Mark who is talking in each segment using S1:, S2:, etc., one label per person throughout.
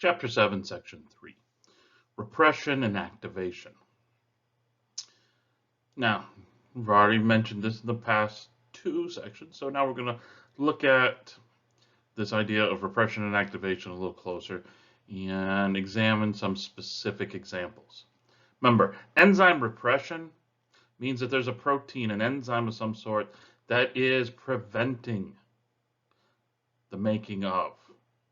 S1: Chapter 7, Section 3, Repression and Activation. Now, we've already mentioned this in the past two sections, so now we're going to look at this idea of repression and activation a little closer and examine some specific examples. Remember, enzyme repression means that there's a protein, an enzyme of some sort, that is preventing the making of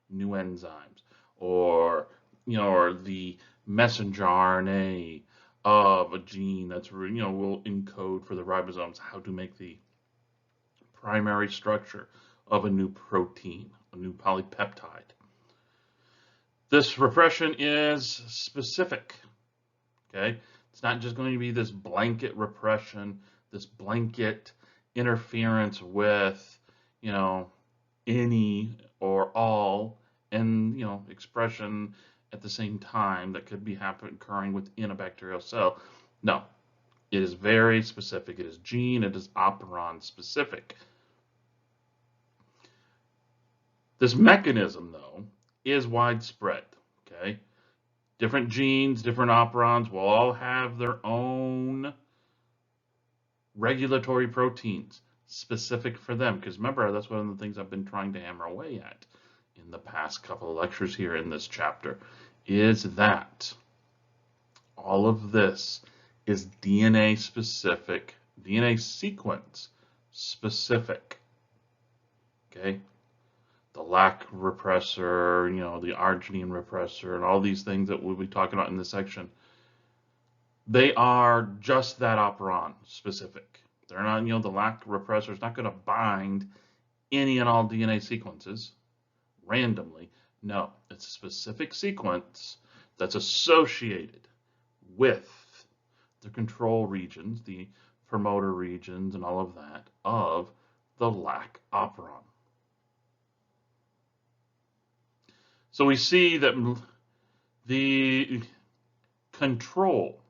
S1: new enzymes, or the messenger RNA of a gene that's will encode for the ribosomes how to make the primary structure of a new protein, a new polypeptide. This repression is specific. Okay, it's not just going to be this blanket repression, this blanket interference with any or all and expression at the same time that could be occurring within a bacterial cell. No, it is very specific. It is gene, it is operon specific. This mechanism, though, is widespread. Okay, different genes, different operons will all have their own regulatory proteins specific for them, because remember, that's one of the things I've been trying to hammer away at in the past couple of lectures here in this chapter, is that all of this is DNA specific, DNA sequence specific. Okay, the Lac repressor, the Arginine repressor, and all these things that we'll be talking about in this section, they are just that operon specific. They're not, the Lac repressor is not going to bind any and all DNA sequences randomly. No, it's a specific sequence that's associated with the control regions, the promoter regions, and all of that of the Lac Operon. So we see that the control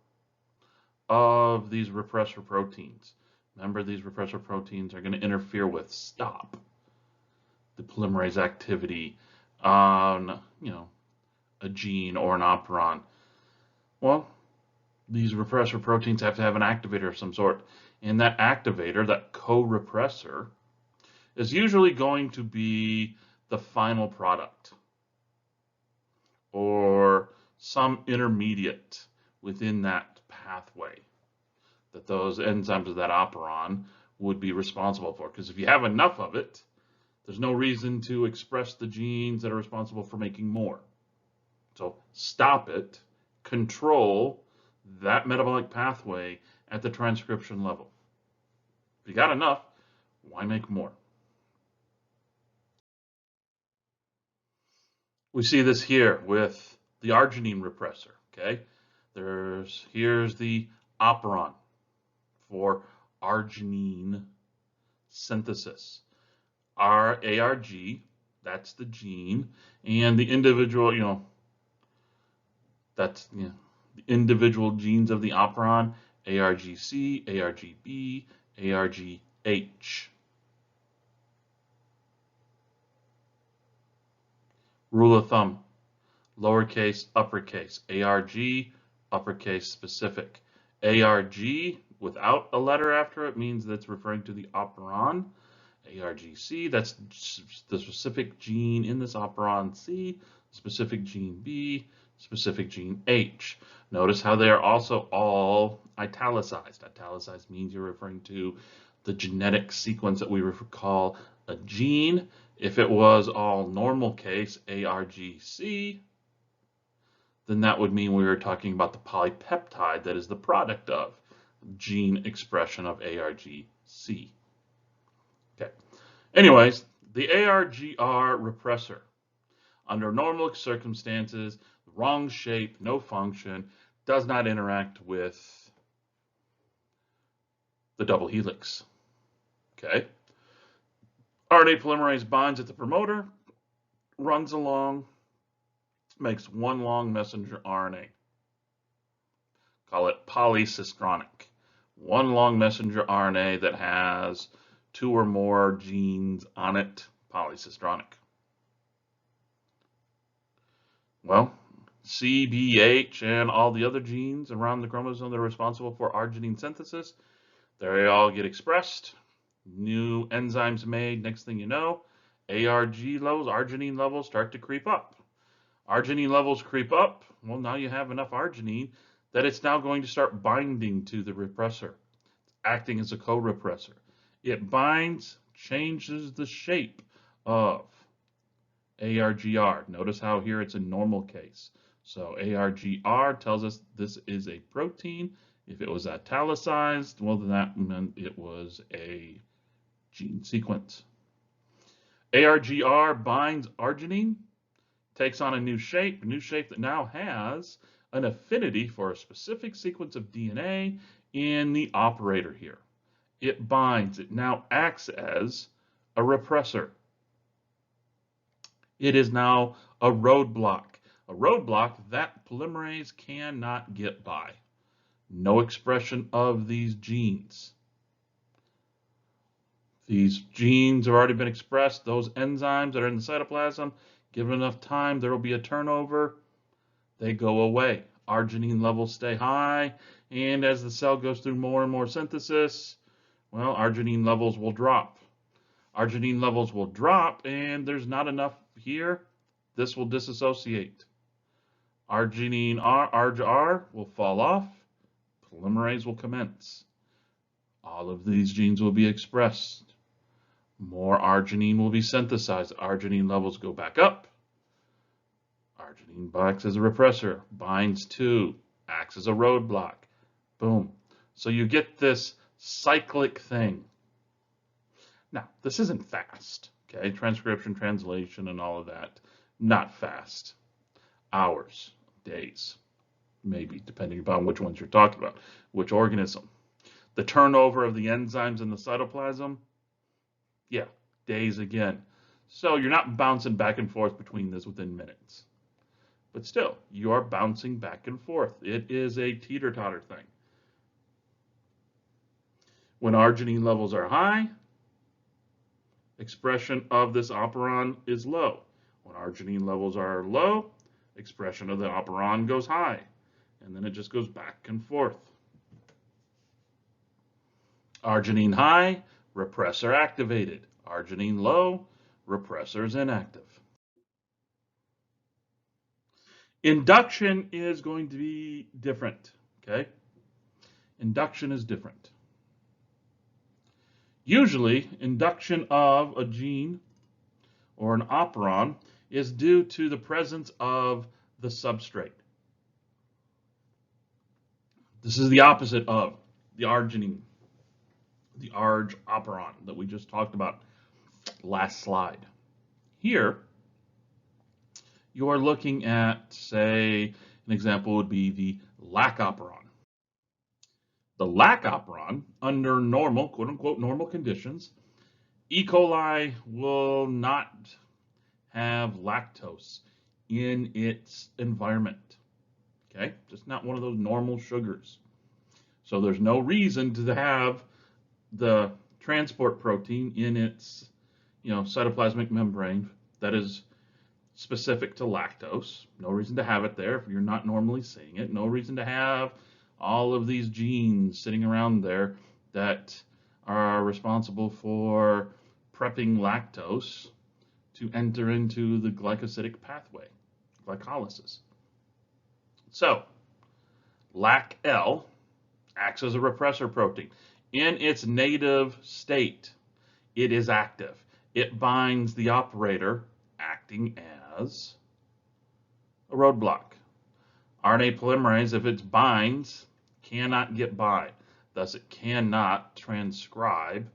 S1: of these repressor proteins, remember, these repressor proteins are going to interfere with, stop the polymerase activity on, a gene or an operon. Well, these repressor proteins have to have an activator of some sort. And that activator, that co-repressor, is usually going to be the final product or some intermediate within that pathway that those enzymes of that operon would be responsible for. Because if you have enough of it, there's no reason to express the genes that are responsible for making more. So stop it, control that metabolic pathway at the transcription level. If you got enough, why make more? We see this here with the arginine repressor. Okay, here's the operon for arginine synthesis. ARG, that's the gene, and the individual, that's the individual genes of the operon: ARGC, ARGB, ARGH. Rule of thumb: lowercase, uppercase. ARG, uppercase specific. ARG without a letter after it means that's referring to the operon. ARGC, that's the specific gene in this operon C, specific gene B, specific gene H. Notice how they are also all italicized. Italicized means you're referring to the genetic sequence that we call a gene. If it was all normal case, ARGC, then that would mean we were talking about the polypeptide that is the product of gene expression of ARGC. Okay. Anyways, the ARGR repressor, under normal circumstances, wrong shape, no function, does not interact with the double helix. Okay. RNA polymerase binds at the promoter, runs along, makes one long messenger RNA. Call it polycistronic. One long messenger RNA that has two or more genes on it, polycistronic. Well, C, B, H, and all the other genes around the chromosome that are responsible for arginine synthesis, they all get expressed. New enzymes made. Next thing you know, ARG levels, arginine levels start to creep up. Arginine levels creep up. Well, now you have enough arginine that it's now going to start binding to the repressor, acting as a co-repressor. It binds, changes the shape of ARGR. Notice how here it's a normal case. So ARGR tells us this is a protein. If it was italicized, well, then that meant it was a gene sequence. ARGR binds arginine, takes on a new shape that now has an affinity for a specific sequence of DNA in the operator here. It binds, it now acts as a repressor. It is now a roadblock. A roadblock that polymerase cannot get by. No expression of these genes. These genes have already been expressed. Those enzymes that are in the cytoplasm, given enough time, there will be a turnover. They go away. Arginine levels stay high, and as the cell goes through more and more synthesis, well, arginine levels will drop. Arginine levels will drop, and there's not enough here. This will disassociate. Arginine ARGR will fall off. Polymerase will commence. All of these genes will be expressed. More arginine will be synthesized. Arginine levels go back up. Arginine acts as a repressor, binds to, acts as a roadblock. Boom. So you get this cyclic thing. Now, this isn't fast, okay? Transcription, translation, and all of that, not fast. Hours, days, maybe, depending upon which ones you're talking about, which organism. The turnover of the enzymes in the cytoplasm, yeah, days again. So you're not bouncing back and forth between this within minutes. But still, you are bouncing back and forth. It is a teeter-totter thing. When arginine levels are high, expression of this operon is low. When arginine levels are low, expression of the operon goes high. And then it just goes back and forth. Arginine high, repressor activated. Arginine low, repressor is inactive. Induction is going to be different, okay? Induction is different. Usually, induction of a gene or an operon is due to the presence of the substrate. This is the opposite of the arginine, the Arg operon that we just talked about last slide. Here, you are looking at, say, an example would be the Lac Operon. The Lac Operon, under normal, quote-unquote, normal conditions, E. coli will not have lactose in its environment, okay? Just not one of those normal sugars. So there's no reason to have the transport protein in its, cytoplasmic membrane that is specific to lactose. No reason to have it there if you're not normally seeing it. No reason to have all of these genes sitting around there that are responsible for prepping lactose to enter into the glycosidic pathway, glycolysis. So, LAC-L acts as a repressor protein. In its native state, it is active. It binds the operator, acting as a roadblock. RNA polymerase, if it binds, cannot get by. Thus, it cannot transcribe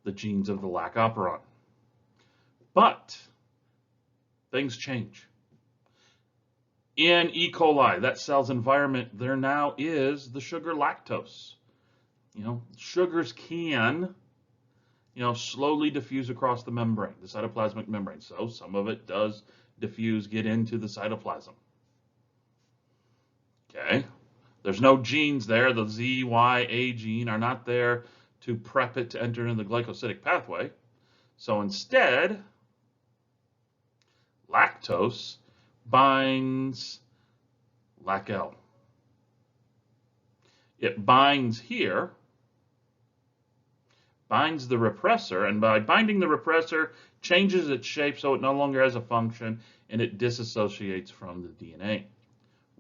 S1: the genes of the Lac Operon. But things change. In E. coli, that cell's environment, there now is the sugar lactose. Sugars can, slowly diffuse across the membrane, the cytoplasmic membrane. So some of it does diffuse, get into the cytoplasm. Okay, there's no genes there. The Z, Y, A gene are not there to prep it to enter into the glycosidic pathway. So instead, lactose binds Lac L. It binds here, binds the repressor, and by binding the repressor, changes its shape so it no longer has a function, and it disassociates from the DNA.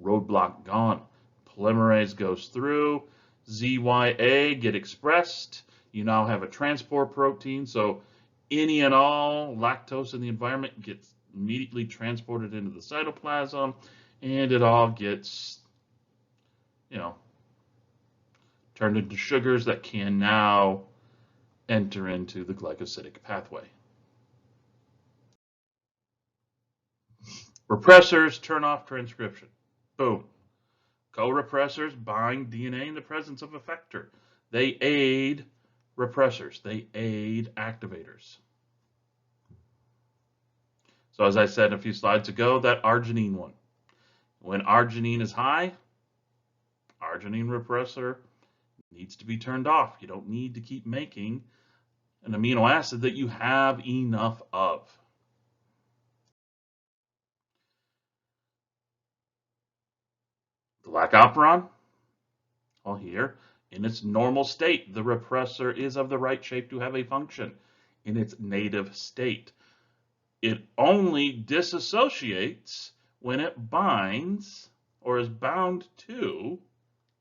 S1: Roadblock gone. Polymerase goes through. ZYA get expressed. You now have a transport protein, so any and all lactose in the environment gets immediately transported into the cytoplasm, and it all gets, turned into sugars that can now enter into the glycosidic pathway. Repressors turn off transcription. Boom. Co-repressors bind DNA in the presence of effector. They aid repressors. They aid activators. So as I said a few slides ago, that arginine one. When arginine is high, arginine repressor needs to be turned off. You don't need to keep making an amino acid that you have enough of. The Lac Operon, all here, in its normal state, the repressor is of the right shape to have a function in its native state. It only disassociates when it binds or is bound to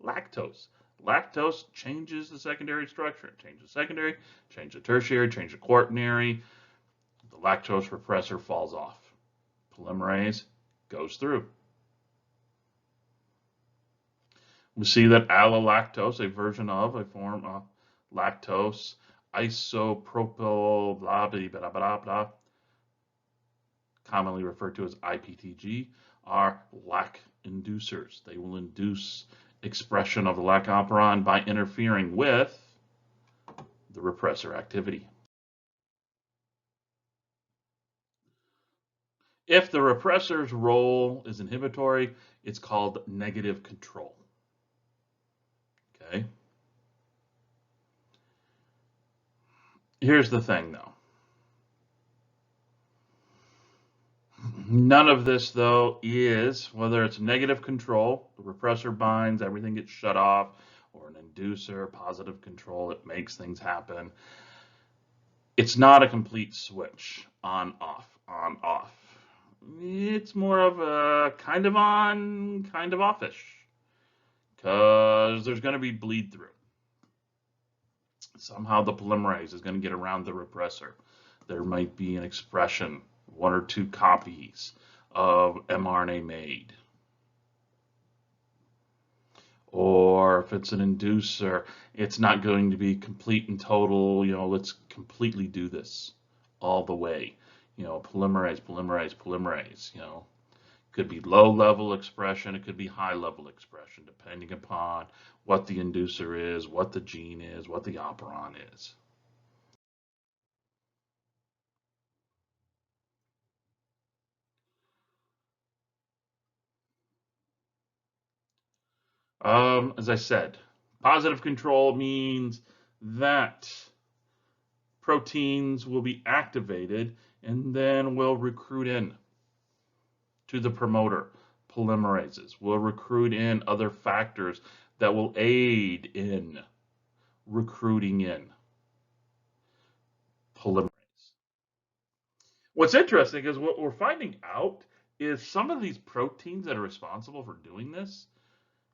S1: lactose. Lactose changes the secondary structure. Change the secondary, change the tertiary, change the quaternary. The lactose repressor falls off. Polymerase goes through. We see that allolactose, a version of a form of lactose, isopropyl blah blah blah blah blah, commonly referred to as IPTG, are Lac inducers. They will induce expression of the Lac Operon by interfering with the repressor activity. If the repressor's role is inhibitory, it's called negative control. Okay. Here's the thing, though. None of this, though, is, whether it's negative control, the repressor binds, everything gets shut off, or an inducer, positive control, it makes things happen. It's not a complete switch, on, off, on, off. It's more of a kind of on, kind of offish, because there's going to be bleed through. Somehow the polymerase is going to get around the repressor. There might be an expression, 1 or 2 copies of mRNA made. Or if it's an inducer, it's not going to be complete and total, let's completely do this all the way. Polymerase, polymerase, polymerase, Could be low-level expression, it could be high-level expression, depending upon what the inducer is, what the gene is, what the operon is. As I said, positive control means that proteins will be activated and then will recruit in to the promoter. Polymerases will recruit in other factors that will aid in recruiting in polymerase. What's interesting is what we're finding out is some of these proteins that are responsible for doing this,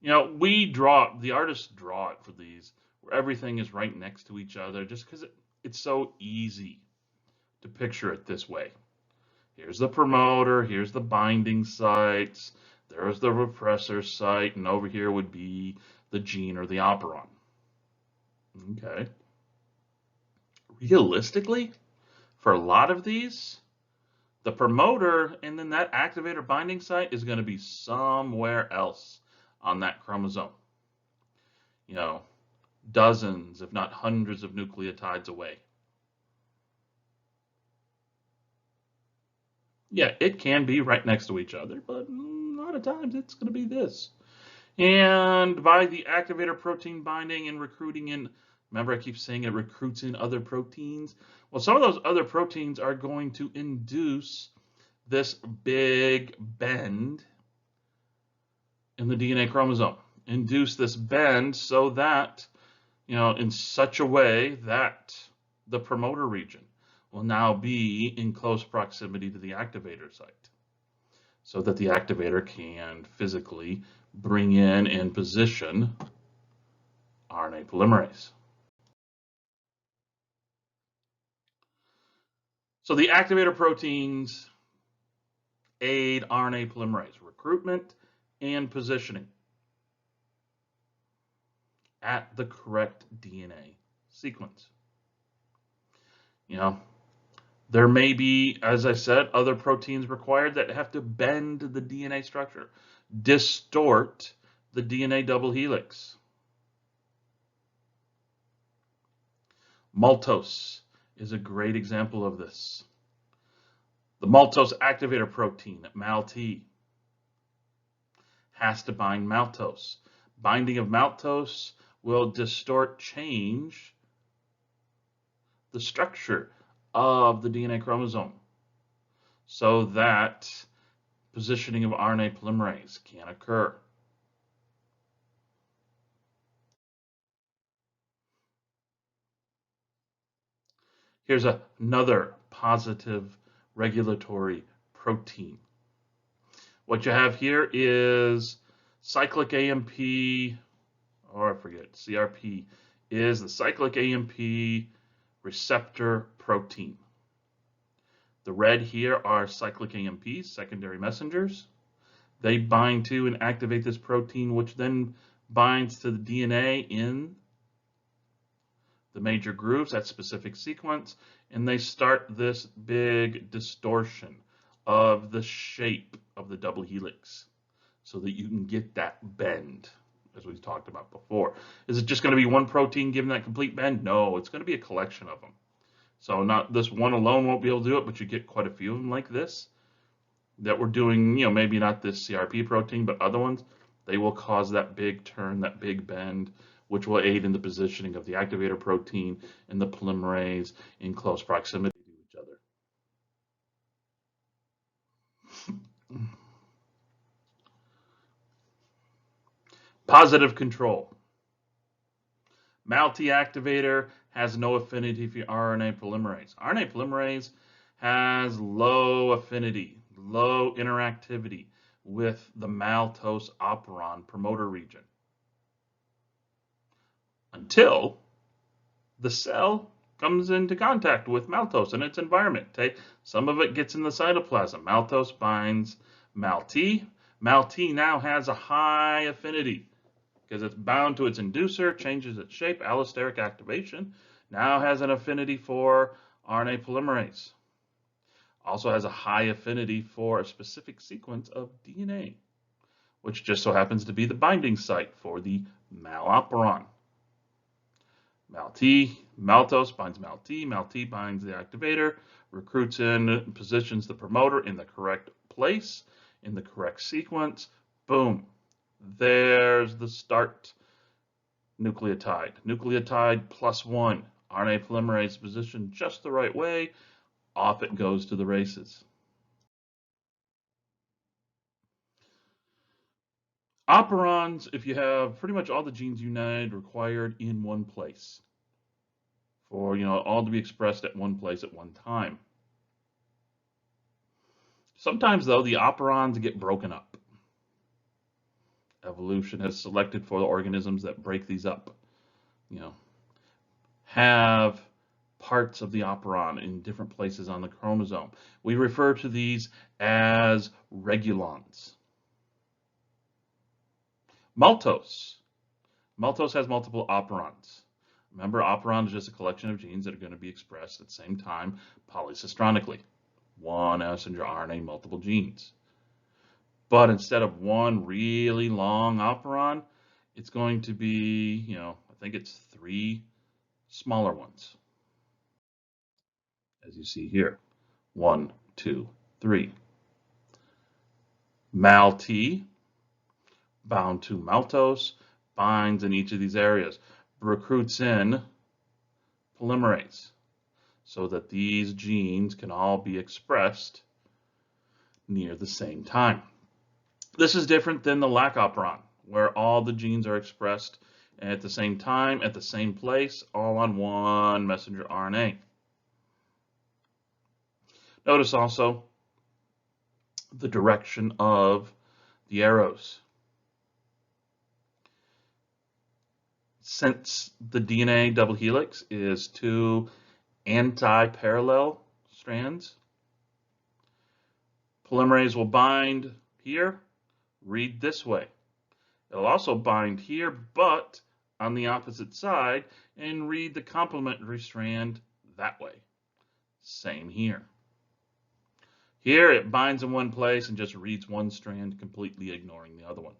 S1: the artists draw it for these where everything is right next to each other just because it's so easy to picture it this way. Here's the promoter, here's the binding sites, there's the repressor site, and over here would be the gene or the operon. Okay. Realistically, for a lot of these, the promoter and then that activator binding site is going to be somewhere else on that chromosome. Dozens, if not hundreds of nucleotides away. Yeah, it can be right next to each other, but a lot of times it's going to be this. And by the activator protein binding and recruiting in, remember I keep saying it recruits in other proteins? Well, some of those other proteins are going to induce this big bend in the DNA chromosome. Induce this bend so that, in such a way that the promoter region will now be in close proximity to the activator site, so that the activator can physically bring in and position RNA polymerase. So the activator proteins aid RNA polymerase recruitment and positioning at the correct DNA sequence. There may be, as I said, other proteins required that have to bend the DNA structure, distort the DNA double helix. Maltose is a great example of this. The maltose activator protein, MALT, has to bind maltose. Binding of maltose will change the structure of the DNA chromosome so that positioning of RNA polymerase can occur. Here's another positive regulatory protein. What you have here is cyclic AMP, or I forget, CRP, is the cyclic AMP receptor protein. The red here are cyclic AMPs, secondary messengers. They bind to and activate this protein, which then binds to the DNA in the major grooves, that specific sequence, and they start this big distortion of the shape of the double helix so that you can get that bend, as we've talked about before. Is it just going to be one protein giving that complete bend? No, it's going to be a collection of them. So not this one alone won't be able to do it, but you get quite a few of them like this that we're doing, maybe not this CRP protein, but other ones. They will cause that big turn, that big bend, which will aid in the positioning of the activator protein and the polymerase in close proximity to each other. Positive control. MALT activator has no affinity for RNA polymerase. RNA polymerase has low affinity, low interactivity with the maltose operon promoter region until the cell comes into contact with maltose in its environment. Some of it gets in the cytoplasm. Maltose binds MALT. MALT now has a high affinity because it's bound to its inducer, changes its shape. Allosteric activation now has an affinity for RNA polymerase. Also has a high affinity for a specific sequence of DNA, which just so happens to be the binding site for the Lac Operon. Maltose binds MALT binds the activator, recruits in, positions the promoter in the correct place, in the correct sequence. Boom. There's the start nucleotide. Nucleotide +1. RNA polymerase positioned just the right way. Off it goes to the races. Operons, if you have pretty much all the genes you need required in one place for, all to be expressed at one place at one time. Sometimes, though, the operons get broken up. Evolution has selected for the organisms that break these up, have parts of the operon in different places on the chromosome. We refer to these as regulons. Maltose. Maltose has multiple operons. Remember, operon is just a collection of genes that are going to be expressed at the same time polycistonically. One messenger RNA, multiple genes. But instead of one really long operon, it's going to be, I think it's 3 smaller ones. As you see here, 1, 2, 3. MALT, bound to maltose, binds in each of these areas, recruits in polymerase so that these genes can all be expressed near the same time. This is different than the Lac Operon, where all the genes are expressed at the same time, at the same place, all on one messenger RNA. Notice also the direction of the arrows. Since the DNA double helix is two anti-parallel strands, polymerase will bind here, read this way. It'll also bind here, but on the opposite side, and read the complementary strand that way. Same here. Here it binds in one place and just reads one strand, completely ignoring the other one.